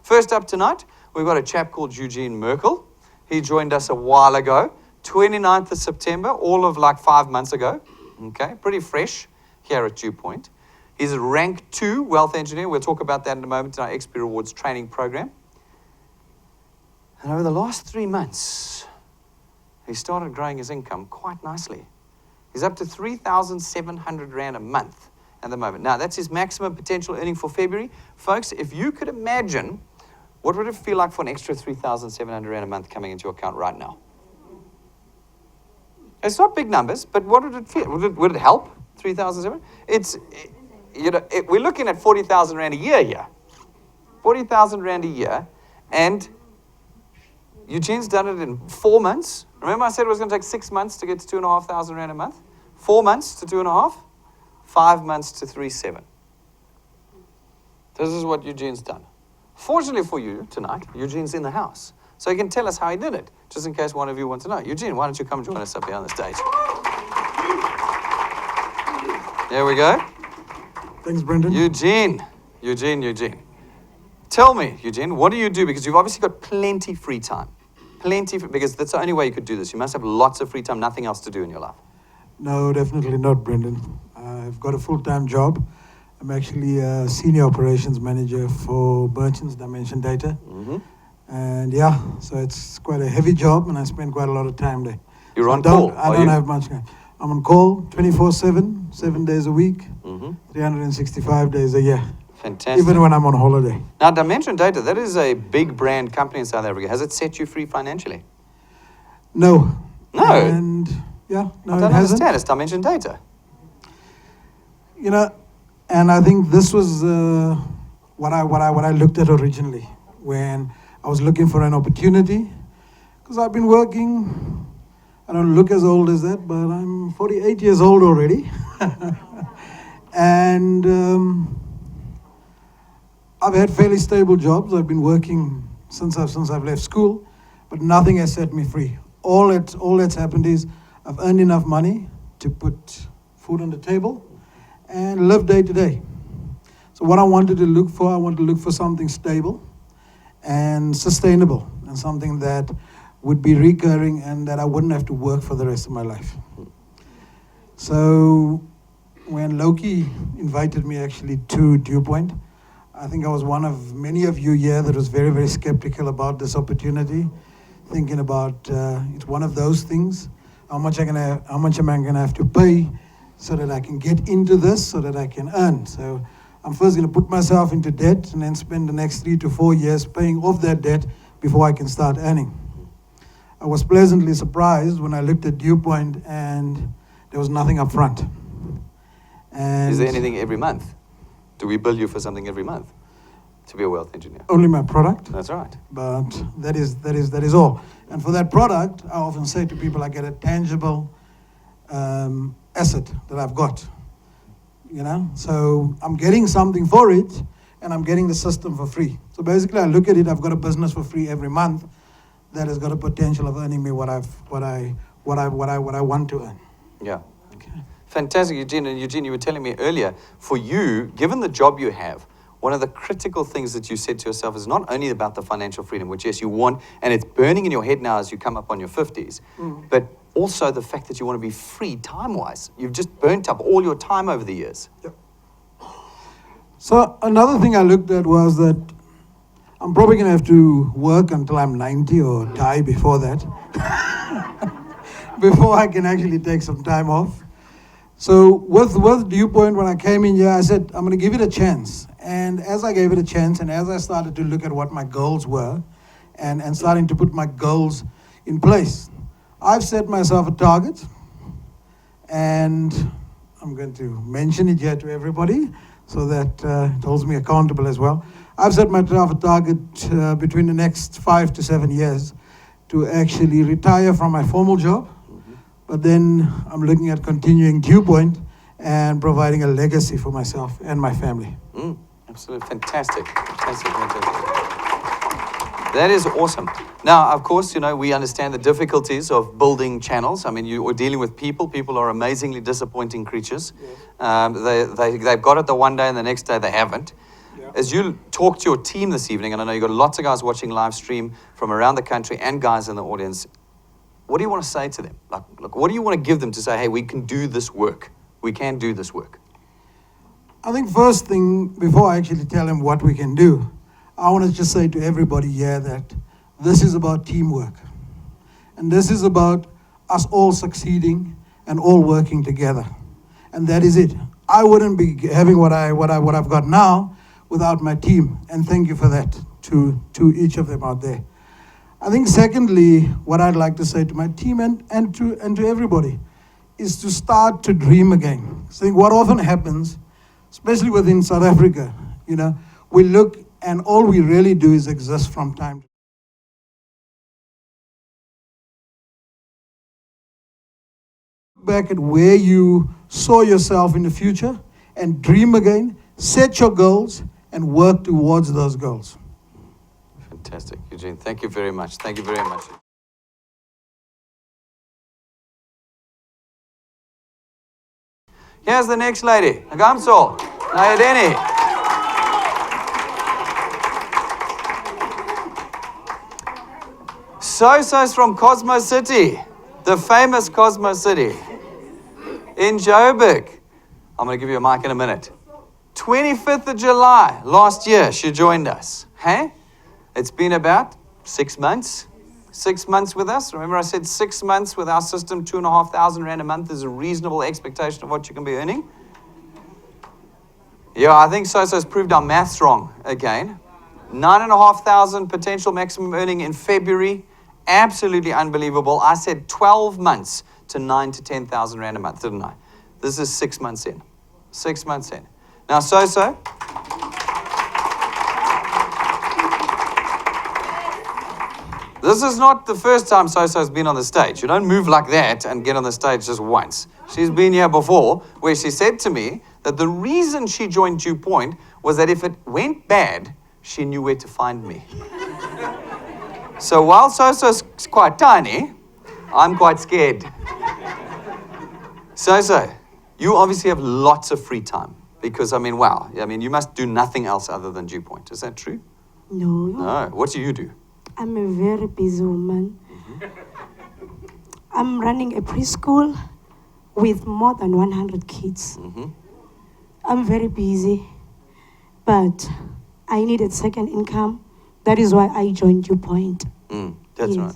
First up tonight, we've got a chap called Eugene Merkel. He joined us a while ago, 29th of September, all of like 5 months ago. Okay, pretty fresh here at Dew Point. He's a rank 2 wealth engineer. We'll talk about that in a moment in our XP Rewards training program. And over the last 3 months, he started growing his income quite nicely. He's up to 3,700 Rand a month at the moment. Now, that's his maximum potential earning for February. Folks, if you could imagine, what would it feel like for an extra 3,700 Rand a month coming into your account right now? It's not big numbers, but what would it feel? Would it help? 3,700? We're looking at 40,000 Rand a year here. 40,000 Rand a year. And Eugene's done it in 4 months. Remember I said it was going to take 6 months to get to 2,500 Rand a month? 4 months to 2.5. 5 months to 3,700. This is what Eugene's done. Fortunately for you tonight, Eugene's in the house. So he can tell us how he did it, just in case one of you want to know. Eugene, why don't you come join us up here on the stage? There we go. Thanks, Brendan. Eugene. Tell me, Eugene, what do you do? Because you've obviously got plenty free time. Because that's the only way you could do this. You must have lots of free time, nothing else to do in your life. No, definitely not, Brendan. I've got a full-time job. I'm actually a senior operations manager for Merchants Dimension Data. Mm-hmm. And yeah, so it's quite a heavy job and I spend quite a lot of time there. You're on call, I don't have much time. I'm on call 24/7, 7 days a week, 365 days a year. Fantastic. Even when I'm on holiday. Now, Dimension Data, that is a big brand company in South Africa. Has it set you free financially? No. No? And yeah, no, I don't understand. It's Dimension Data. You know, and I think this was what I looked at originally when I was looking for an opportunity, because I've been working. I don't look as old as that, but I'm 48 years old already, and I've had fairly stable jobs. I've been working since I've left school, but nothing has set me free. All that's happened is I've earned enough money to put food on the table and live day to day. So what I wanted to look for something stable and sustainable, and something that would be recurring and that I wouldn't have to work for the rest of my life. So when Loki invited me actually to Dew Point, I think I was one of many of you here that was very, very skeptical about this opportunity, thinking about it's one of those things. How much am I gonna have to pay so that I can get into this, so that I can earn? So I'm first gonna put myself into debt and then spend the next 3 to 4 years paying off that debt before I can start earning. I was pleasantly surprised when I looked at Dew Point and there was nothing up front. And is there anything every month? Do we bill you for something every month to be a wealth engineer? Only my product. That's right. But that is all. And for that product, I often say to people, I get a tangible asset that I've got. You know, so I'm getting something for it, and I'm getting the system for free. So basically, I look at it. I've got a business for free every month that has got a potential of earning me what I want to earn. Yeah. Okay. Fantastic, Eugene. And Eugene, you were telling me earlier, for you, given the job you have, one of the critical things that you said to yourself is not only about the financial freedom, which yes, you want, and it's burning in your head now as you come up on your 50s, but also the fact that you want to be free time-wise. You've just burnt up all your time over the years. Yep. So another thing I looked at was that I'm probably going to have to work until I'm 90 or die before that, before I can actually take some time off. So with Dew Point, when I came in here, I said, I'm going to give it a chance. And as I gave it a chance, and as I started to look at what my goals were, and starting to put my goals in place, I've set myself a target, and I'm going to mention it here to everybody so that it holds me accountable as well. I've set myself a target between the next 5 to 7 years to actually retire from my formal job. But then I'm looking at continuing Dew Point and providing a legacy for myself and my family. Absolutely fantastic. Fantastic. That is awesome. Now, of course, you know, we understand the difficulties of building channels. I mean, you are dealing with people. People are amazingly disappointing creatures. They've got it the one day and the next day they haven't. As you talk to your team this evening, and I know you've got lots of guys watching live stream from around the country and guys in the audience, what do you want to say to them? Like, what do you want to give them to say, hey, we can do this work. We can do this work. I think first thing, before I actually tell them what we can do, I want to just say to everybody here that this is about teamwork. And this is about us all succeeding and all working together. And that is it. I wouldn't be having what I've got now without my team. And thank you for that to each of them out there. I think secondly, what I'd like to say to my team and to everybody is to start to dream again. So I think what often happens, especially within South Africa, you know, we look and all we really do is exist from time to time. Look back at where you saw yourself in the future and dream again, set your goals and work towards those goals. Fantastic, Eugene. Thank you very much. Thank you very much. Here's the next lady, Nangamso Nyandeni. Soso's from Cosmo City, the famous Cosmo City in Joburg. I'm going to give you a mic in a minute. 25th of July last year, she joined us. Hey? It's been about 6 months. 6 months with us. Remember I said 6 months with our system, 2,500 Rand a month is a reasonable expectation of what you can be earning. Yeah, I think Soso's proved our maths wrong again. 9,500 potential maximum earning in February. Absolutely unbelievable. I said 12 months to 9,000 to 10,000 Rand a month, didn't I? This is 6 months in. 6 months in. Now, Soso. This is not the first time Soso's been on the stage. You don't move like that and get on the stage just once. She's been here before where she said to me that the reason she joined Dew Point was that if it went bad, she knew where to find me. So while Soso's quite tiny, I'm quite scared. Soso, you obviously have lots of free time because, I mean, wow. I mean, you must do nothing else other than Dew Point. Is that true? No. No. What do you do? I'm a very busy woman. I'm running a preschool with more than 100 kids. I'm very busy, but I needed second income. That is why I joined Dew Point. That's right.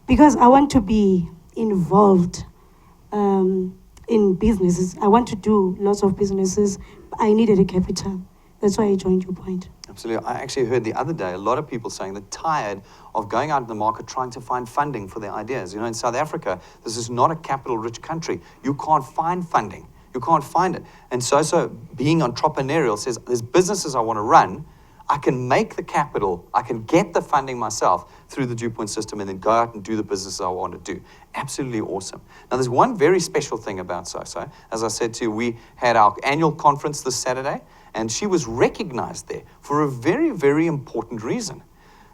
Because I want to be involved in businesses. I want to do lots of businesses. I needed a capital. That's why I joined Dew Point. Absolutely. I actually heard the other day a lot of people saying they're tired of going out in the market trying to find funding for their ideas. You know, in South Africa, this is not a capital-rich country. You can't find funding. You can't find it. And Soso, being entrepreneurial, says, there's businesses I want to run. I can make the capital. I can get the funding myself through the Dew Point system and then go out and do the businesses I want to do. Absolutely awesome. Now, there's one very special thing about Soso. As I said to you, we had our annual conference this Saturday, and she was recognized there for a very, very important reason.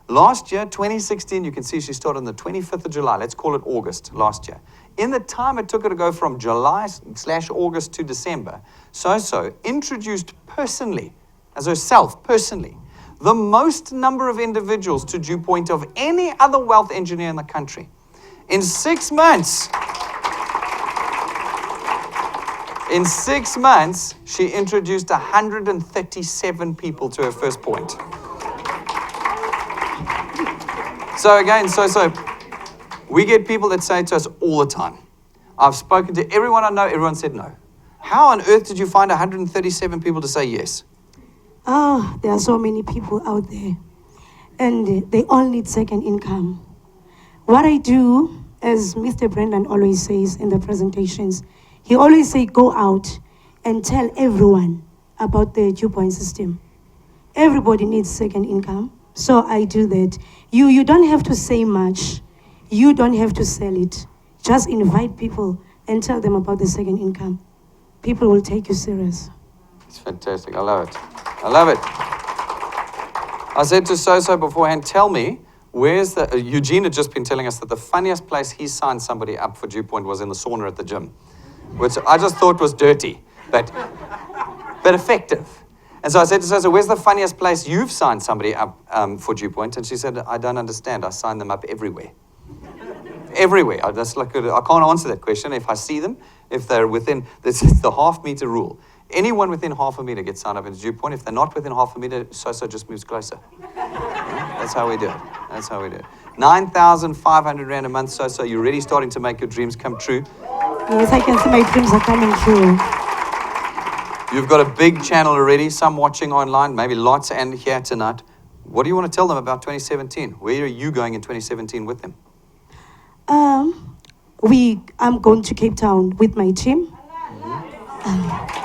Last year, 2016, you can see she started on the 25th of July. Let's call it August last year. In the time it took her to go from July/August to December, Soso introduced personally, as herself personally, the most number of individuals to Dew Point of any other wealth engineer in the country. In 6 months, she introduced 137 people to her first point. So again, Soso, we get people that say to us all the time, I've spoken to everyone I know, everyone said no. How on earth did you find 137 people to say yes? Oh, there are so many people out there, and they all need second income. What I do, as Mr. Brendan always says in the presentations, he always say, go out and tell everyone about the Dew Point system. Everybody needs second income, so I do that. You don't have to say much. You don't have to sell it. Just invite people and tell them about the second income. People will take you serious. It's fantastic. I love it. I love it. I said to Soso beforehand, tell me, where's the... Eugene had just been telling us that the funniest place he signed somebody up for Dew Point was in the sauna at the gym, which I just thought was dirty, but effective. And so I said to Soso, where's the funniest place you've signed somebody up for Dew Point? And she said, I don't understand. I sign them up everywhere. Everywhere. I can't answer that question. If I see them, if they're within, this is the half-meter rule. Anyone within half a meter gets signed up into Dew Point. If they're not within half a meter, Soso just moves closer. That's how we do it. That's how we do it. 9,500 Rand a month, Soso. You're really starting to make your dreams come true. Yes, I can see my dreams are coming true. You've got a big channel already, some watching online, maybe lots, and here tonight. What do you want to tell them about 2017? Where are you going in 2017 with them? I'm going to Cape Town with my team.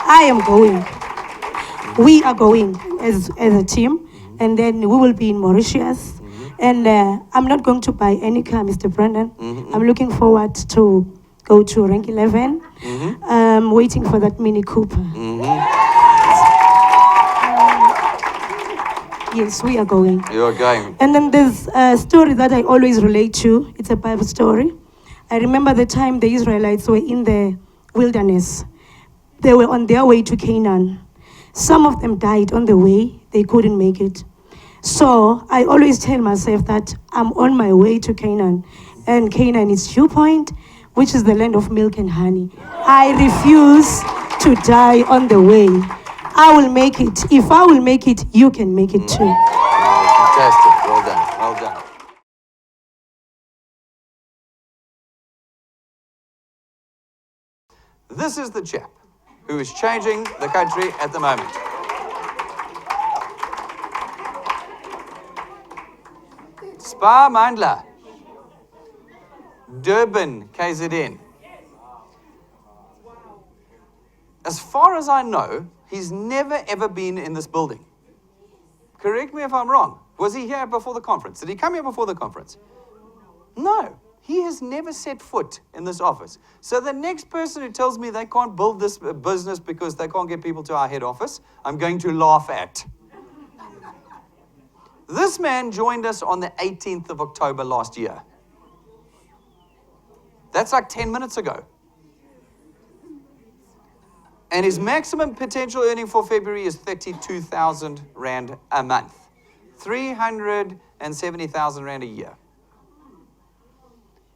I am going. We are going as a team, and then we will be in Mauritius. And I'm not going to buy any car, Mr. Brendan. I'm looking forward to go to rank 11. Waiting for that Mini Cooper. Yes, we are going. You're going. And then there's a story that I always relate to. It's a Bible story. I remember the time the Israelites were in the wilderness. They were on their way to Canaan. Some of them died on the way. They couldn't make it. So I always tell myself that I'm on my way to Canaan. And Canaan is Dew Point, which is the land of milk and honey. I refuse to die on the way. I will make it. If I will make it, you can make it too. Fantastic. Well done. Well done. This is the chap who is changing the country at the moment. Sphamandla. Durban, KZN. As far as I know, he's never ever been in this building. Correct me if I'm wrong. Was he here before the conference? Did he come here before the conference? No. He has never set foot in this office. So the next person who tells me they can't build this business because they can't get people to our head office, I'm going to laugh at. This man joined us on the 18th of October last year. That's like 10 minutes ago. And his maximum potential earning for February is 32,000 Rand a month. 370,000 Rand a year.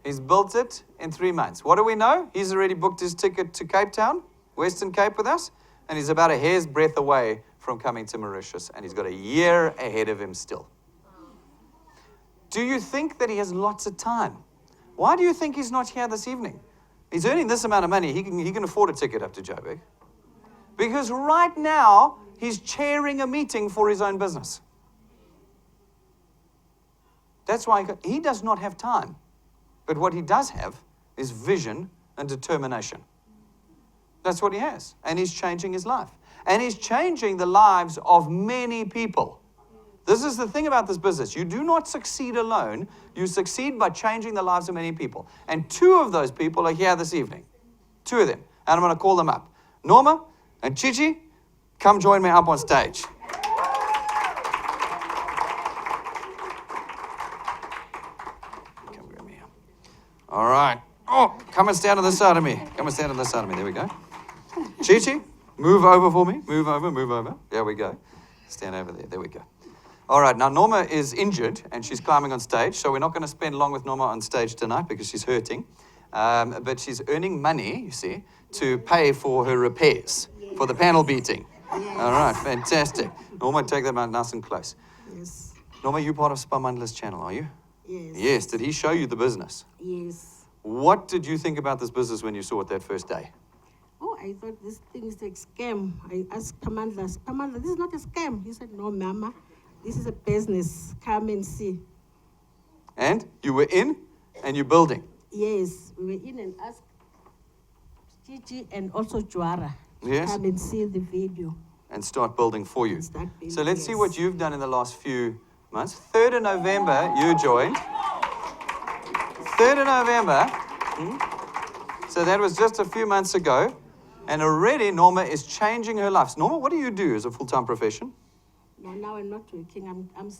He's built it in 3 months. What do we know? He's already booked his ticket to Cape Town, Western Cape with us, and he's about a hair's breadth away from coming to Mauritius, and he's got a year ahead of him still. Do you think that he has lots of time? Why do you think he's not here this evening? He's earning this amount of money. He can afford a ticket up to Joburg. Because right now, he's chairing a meeting for his own business. That's why he does not have time. But what he does have is vision and determination. That's what he has. And he's changing his life. And he's changing the lives of many people. This is the thing about this business. You do not succeed alone. You succeed by changing the lives of many people. And 2 of those people are here this evening. 2 of them. And I'm going to call them up. Norma and Tshitshi, come join me up on stage. All right. Oh, come and stand on this side of me. Come and stand on this side of me. There we go. Tshitshi, move over for me. Move over, move over. There we go. Stand over there. There we go. All right. Now, Norma is injured and she's climbing on stage. So we're not going to spend long with Norma on stage tonight because she's hurting. But she's earning money, you see, to pay for her repairs, for the panel beating. Yes. All right. Fantastic. Norma, take that out nice and close. Yes. Norma, you're part of Sphamandla's channel, are you? Yes. Yes. Did he show you the business? Yes. What did you think about this business when you saw it that first day? Oh, I thought this thing is a scam. I asked Sphamandla, this is not a scam. He said, no, Mama, this is a business. Come and see. And you were in and you're building? Yes, we were in and asked Gigi and also Juara. Yes. Come and see the video. And start building for you. Start building, So let's see yes. what you've done in the last few months. 3rd of November, you joined. 3rd of November. So that was just a few months ago. And already Norma is changing her life. So Norma, what do you do as a full-time profession? No, now I'm not working. I'm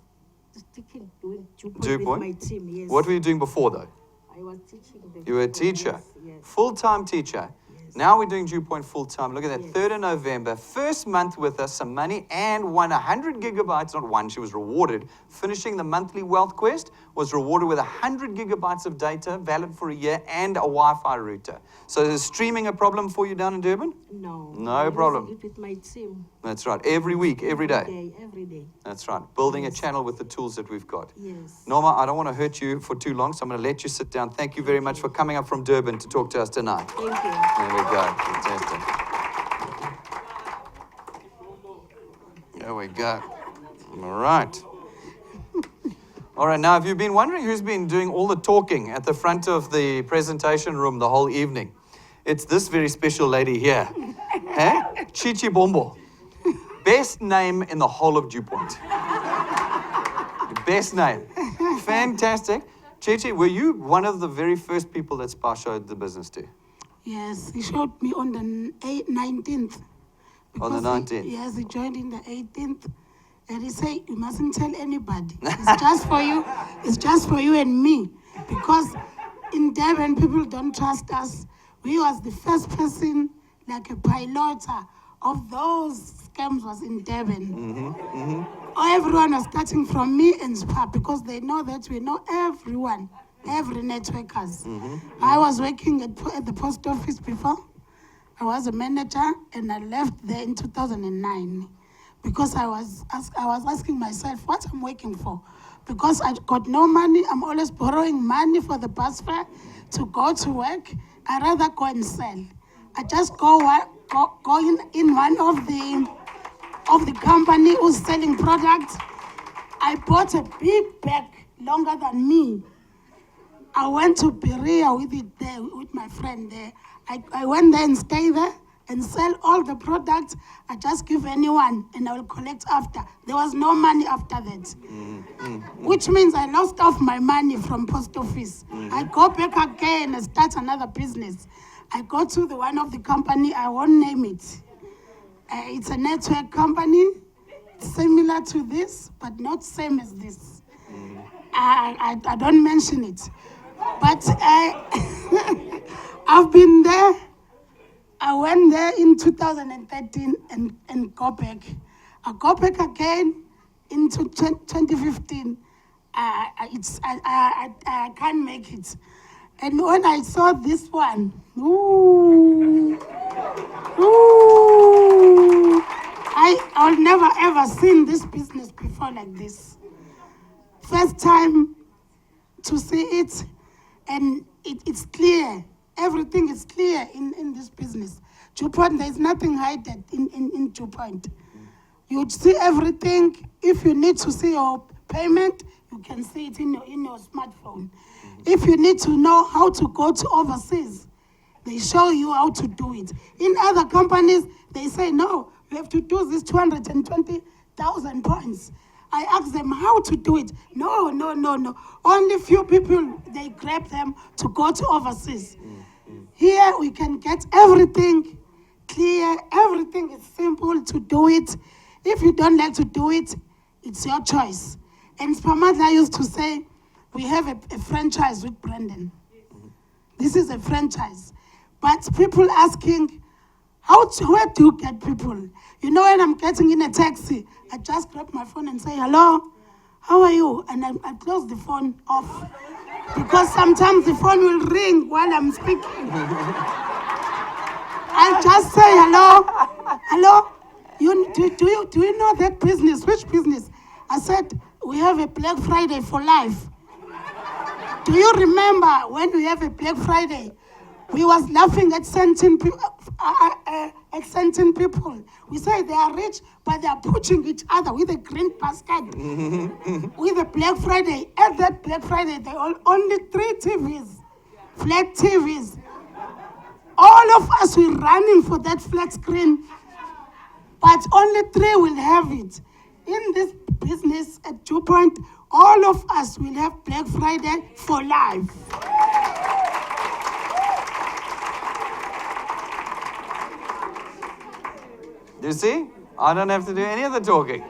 sticking doing Dew with point? my team. Yes. What were you doing before, though? I was teaching them. You were a teacher, Yes, yes. full-time teacher. Yes. Now we're doing Dew Point full-time. Look at that, Yes. 3rd of November, first month with us, some money, and won 100 gigabytes, not one, she was rewarded. Finishing the monthly wealth quest, was rewarded with 100 gigabytes of data, valid for a year, and a Wi-Fi router. So is streaming a problem for you down in Durban? No. No I problem. use it with my team. That's right, every week, every day. Every day. That's right, building a Yes. channel with the tools that we've got. Yes. Norma, I don't want to hurt you for too long, so I'm going to let you sit down. Thank you very much for coming up from Durban to talk to us tonight. Thank you. There we go. Fantastic. There we go. All right. All right, now, if you've been wondering who's been doing all the talking at the front of the presentation room the whole evening, it's this very special lady here. Eh? Tshitshi Bombo. Best name in the whole of Dew Point. Best name. Fantastic. Tshitshi, were you one of the very first people that Spar showed the business to? Yes, he showed me on the 19th. On the Because 19th? Yes, he joined in the 18th. And he said, you mustn't tell anybody. It's just for you. It's just for you and me. Because in Durban, people don't trust us. We was the first person, like a pilot of those scams was in Durban. Everyone was starting from me and Spar because they know that we know everyone, every networkers. I was working at the post office before. I was a manager and I left there in 2009 because I was asking myself what I'm working for. Because I got no money, I'm always borrowing money for the bus fare to go to work. I rather go and sell. I just go in one of the company who's selling products. I bought a big bag longer than me. I went to Berea with it there, with my friend there. I went there and stay there and sell all the products. I just give anyone and I will collect after. There was no money after that. Which means I lost off my money from post office. I go back again and start another business. I go to the one of the company, I won't name it. It's a network company, similar to this, but not same as this. I don't mention it. But I've been there. I went there in 2013 and go back. I go back again into 2015. I can't make it. And when I saw this one, I've never ever seen this business before like this. First time to see it, and it's clear. Everything is clear in this business. Dew Point, there's nothing hidden in Dew Point. You see everything. If you need to see your payment, you can see it in your smartphone. If you need to know how to go to overseas, they show you how to do it. In other companies, they say, no, you have to do this 220,000 points. I ask them how to do it. No. Only few people, they grab them to go to overseas. Here we can get everything clear. Everything is simple to do it. If you don't like to do it, it's your choice. And Sphamandla used to say, we have a franchise with Brendan. This is a franchise. But people asking, where do you get people? You know, when I'm getting in a taxi, I just grab my phone and say, hello, how are you? And I close the phone off. Because sometimes the phone will ring while I'm speaking. I just say, hello. Do you know that business? Which business? I said, we have a Black Friday for life. Do you remember when we have a Black Friday? We was laughing at certain people. We say they are rich, but they are pushing each other with a green basket. With a Black Friday, at that Black Friday, they only 3 TVs, flat TVs. All of us were running for that flat screen, but only 3 will have it. In this business at Dew Point, all of us will have Black Friday for life. You see? I don't have to do any of the talking.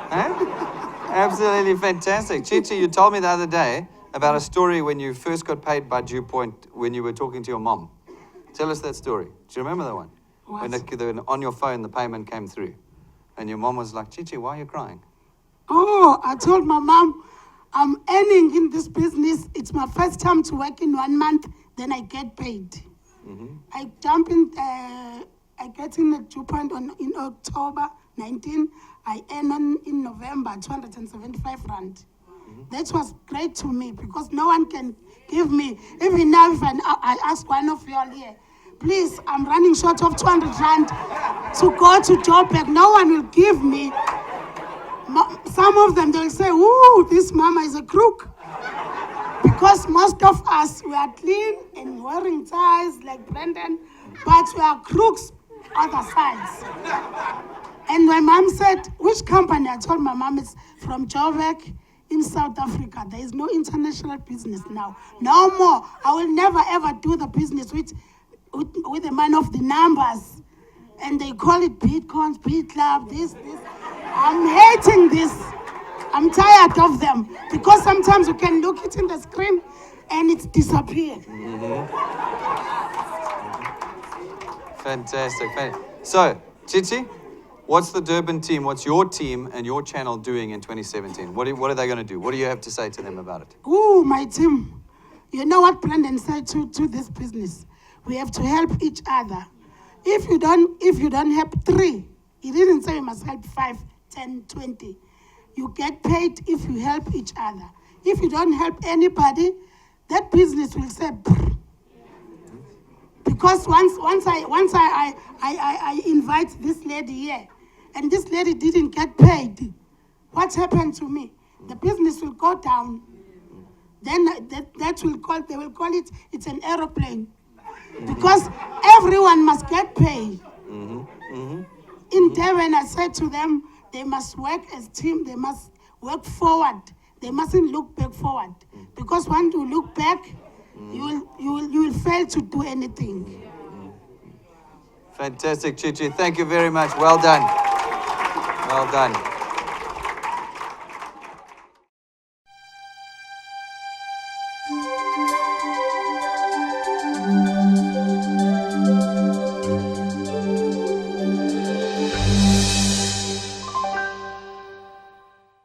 Absolutely fantastic. Tshitshi, you told me the other day about a story when you first got paid by Dew Point when you were talking to your mom. Tell us that story. Do you remember that one? What? When on your phone the payment came through. And your mom was like, Tshitshi, why are you crying? Oh, I told my mom, I'm earning in this business. It's my first time to work in 1 month, then I get paid. I jump in, I get in at Dew Point in October 19. I earn in November 275 rand. That was great to me because no one can give me, even now if I ask one of you all here, please, I'm running short of 200 rand to go to Joburg. No one will give me. Some of them, they'll say, ooh, this mama is a crook. Because most of us, we are clean and wearing ties like Brendan, but we are crooks other sides. And my mom said, which company? I told my mom it's from Joburg in South Africa. There is no international business now. No more. I will never ever do the business with the man of the numbers. And they call it Bitcoins, Club, this. I'm hating this. I'm tired of them. Because sometimes you can look it in the screen and it's disappeared. Fantastic. So, Tshitshi, what's the Durban team, what's your team and your channel doing in 2017? What are they going to do? What do you have to say to them about it? Ooh, my team. You know what Brendan said to this business? We have to help each other. If you don't help 3, he didn't say you must help 5, 10, 20. You get paid if you help each other. If you don't help anybody, that business will say, brr. Because once I invite this lady here, and this lady didn't get paid, what happened to me? The business will go down. Then they will call it, it's an aeroplane. Because everyone must get paid. In Durban, I said to them, they must work as a team, they must work forward. They mustn't look back forward. Because when you look back, you will fail to do anything. Fantastic, Tshitshi. Thank you very much. Well done. Well done.